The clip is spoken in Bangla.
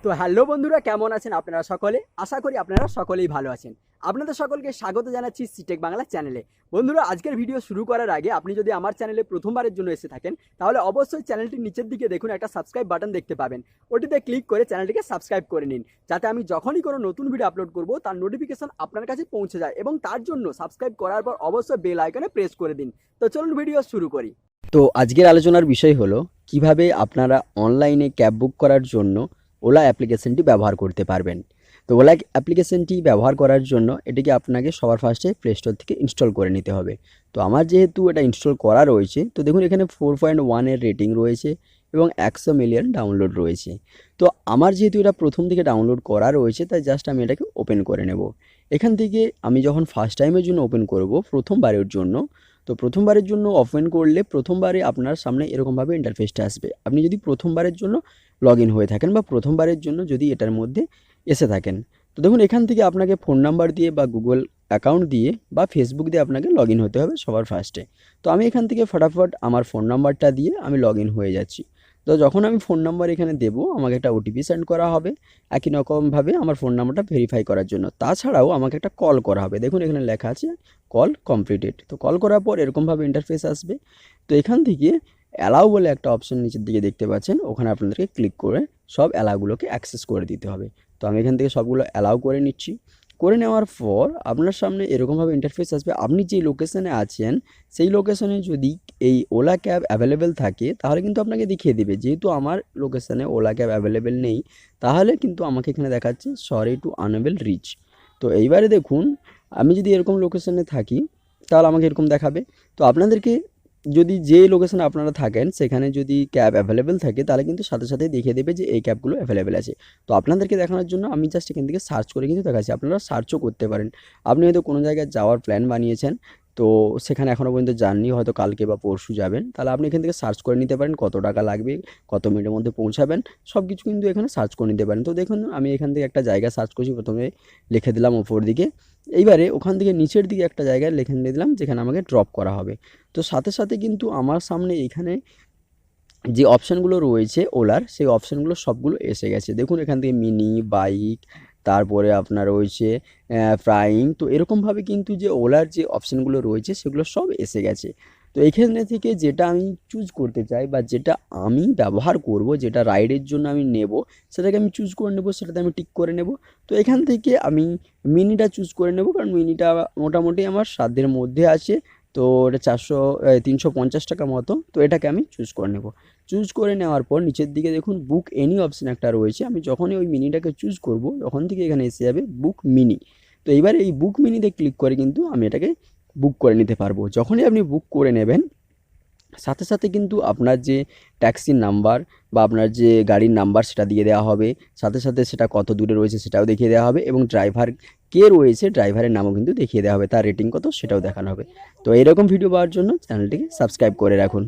তো হ্যালো বন্ধুরা, কেমন আছেন আপনারা সকলে? আশা করি আপনারা সকলেই ভালো আছেন। আপনাদের সকলকে স্বাগত জানাচ্ছি সিটেক বাংলা চ্যানেলে। বন্ধুরা, আজকের ভিডিও শুরু করার আগে আপনি যদি আমার চ্যানেলে প্রথমবারের জন্য এসে থাকেন, তাহলে অবশ্যই চ্যানেলটির নিচের দিকে দেখুন একটা সাবস্ক্রাইব বাটন দেখতে পাবেন। ওটিতে ক্লিক করে চ্যানেলটিকে সাবস্ক্রাইব করে নিন, যাতে আমি যখনই কোনো নতুন ভিডিও আপলোড করব তার নোটিফিকেশন আপনার কাছে পৌঁছে যায়, এবং তার জন্য সাবস্ক্রাইব করার পর অবশ্যই বেল আইকনে প্রেস করে দিন। তো চলুন ভিডিও শুরু করি। তো আজকের আলোচনার বিষয় হলো কিভাবে আপনারা অনলাইনে ক্যাব বুক করার জন্য ওলা অ্যাপ্লিকেশনটি ব্যবহার করতে পারবেন। তো ওলা অ্যাপ্লিকেশনটি ব্যবহার করার জন্য এটিকে আপনাকে সবার ফার্স্টে প্লে স্টোর থেকে ইনস্টল করে নিতে হবে। তো আমার যেহেতু এটা ইনস্টল করা রয়েছে, তো দেখুন এখানে 4.1 রেটিং রয়েছে এবং 100 মিলিয়ন ডাউনলোড রয়েছে। তো আমার যেহেতু এটা প্রথম থেকে ডাউনলোড করা রয়েছে, তাই জাস্ট আমি এটাকে ওপেন করে নেব। এখান থেকে আমি যখন ফার্স্ট টাইমের জন্য ওপেন করব, প্রথমবারের জন্য, তো প্রথমবারের জন্য ওপেন করলে প্রথমবারে আপনার সামনে এরকমভাবে ইন্টারফেসটা আসবে। আপনি যদি প্রথমবারের জন্য লগ ইন হয়ে থাকেন বা প্রথমবারের জন্য যদি এটার মধ্যে এসে থাকেন, তো দেখুন এখান থেকে আপনাকে ফোন নাম্বার দিয়ে বা গুগল অ্যাকাউন্ট দিয়ে বা ফেসবুক দিয়ে আপনাকে লগ ইন হতে হবে সবার ফার্স্টে। তো আমি এখান থেকে ফটাফট আমার ফোন নাম্বারটা দিয়ে আমি লগ ইন হয়ে যাচ্ছি। তো যখন আমি ফোন নাম্বার এখানে দেবো, আমাকে একটা ওটিপি সেন্ড করা হবে একই রকমভাবে আমার ফোন নাম্বারটা ভেরিফাই করার জন্য। তাছাড়াও আমাকে একটা কল করা হবে। দেখুন এখানে লেখা আছে কল কমপ্লিটেড। তো কল করার পর এরকমভাবে ইন্টারফেস আসবে। তো এখান থেকে অ্যালাউ বলে একটা অপশন নিচের দিকে দেখতে পাচ্ছেন, ওখানে আপনাদেরকে ক্লিক করে সব অ্যালাউগুলোকে অ্যাক্সেস করে দিতে হবে। তো আমি এখান থেকে সবগুলো অ্যালাউ করে নিচ্ছি। করে নেওয়ার পর আপনার সামনে এরকমভাবে ইন্টারফেস আসবে। আপনি যে লোকেশনে আছেন সেই লোকেশনে যদি এই ওলা ক্যাব অ্যাভেলেবেল থাকে, তাহলে কিন্তু আপনাকে দেখিয়ে দেবে। যেহেতু আমার লোকেশনে ওলা ক্যাব অ্যাভেলেবেল নেই, তাহলে কিন্তু আমাকে এখানে দেখাচ্ছে সরি টু আনএবল রিচ। তো এইবারে দেখুন, আমি যদি এরকম লোকেশনে থাকি তাহলে আমাকে এরকম দেখাবে। তো আপনাদেরকে যদি যে লোকেশনে আপনারা থাকেন সেখানে যদি ক্যাব অ্যাভেলেবেল থাকে, তাহলে কিন্তু সাথে সাথে দেখিয়ে দেবে যে এই ক্যাবগুলো অ্যাভেলেবেল আছে। তো আপনাদেরকে দেখানোর জন্য আমি জাস্ট এখান থেকে সার্চ করে কিন্তু দেখাচ্ছি। আপনারা সার্চও করতে পারেন। আপনি হয়তো কোনো জায়গায় যাওয়ার প্ল্যান বানিয়েছেন, তো সেখানে এখনও পর্যন্ত যাননি, হয়তো কালকে বা পরশু যাবেন, তাহলে আপনি এখান থেকে সার্চ করে নিতে পারেন কত টাকা লাগবে, কত মিনিটের মধ্যে পৌঁছাবেন, সব কিছু কিন্তু এখানে সার্চ করে নিতে পারেন। তো দেখুন আমি এখান থেকে একটা জায়গা সার্চ করছি, প্রথমে লিখে দিলাম ওপর দিকে। এইবারে ওখান থেকে নিচের দিকে একটা জায়গায় লিখে নিয়ে দিলাম যেখানে আমাকে ড্রপ করা হবে। তো সাথে সাথে কিন্তু আমার সামনে এখানে যে অপশানগুলো রয়েছে ওলার, সেই অপশানগুলো সবগুলো এসে গেছে। দেখুন এখান থেকে মিনি, বাইক, তারপরে আপনার রয়েছে প্রাইম। তো এরকমভাবে কিন্তু যে ওলার যে অপশানগুলো রয়েছে সেগুলো সব এসে গেছে। তো এইখানে থেকে যেটা আমি চুজ করতে চাই বা যেটা আমি ব্যবহার করব, যেটা রাইডের জন্য আমি নেব, সেটাকে আমি চুজ করে নেব, সেটাতে আমি টিক করে নেব। তো এখান থেকে আমি মিনিটা চুজ করে নেব, কারণ মিনিটা মোটামুটি আমার সাধ্যের মধ্যে আছে। তো এটা 350 টাকা মতো। তো এটাকে আমি চুজ করে নেব। চুজ করে নেওয়ার পর নিচের দিকে দেখুন বুক এনি অপশান একটা রয়েছে। আমি যখনই ওই মিনিটাকে চুজ করব, তখন থেকে এখানে এসে যাবে বুক মিনি। তো এইবার এই বুক মিনিতে ক্লিক করে কিন্তু আমি এটাকে বুক করে নিতে পারবো। যখনই আপনি বুক করে নেবেন, সাথে সাথে কিন্তু আপনার যে ট্যাক্সির নাম্বার বা আপনার যে গাড়ির নাম্বার সেটা দিয়ে দেওয়া হবে। সাথে সাথে সেটা কত দূরে রয়েছে সেটাও দেখিয়ে দেওয়া হবে, এবং ড্রাইভার কে রয়েছে ড্রাইভারের নামও কিন্তু দেখিয়ে দেওয়া হবে, তার রেটিং কত সেটাও দেখানো হবে। তো এরকম ভিডিও পাওয়ার জন্য চ্যানেলটিকে সাবস্ক্রাইব করে রাখুন।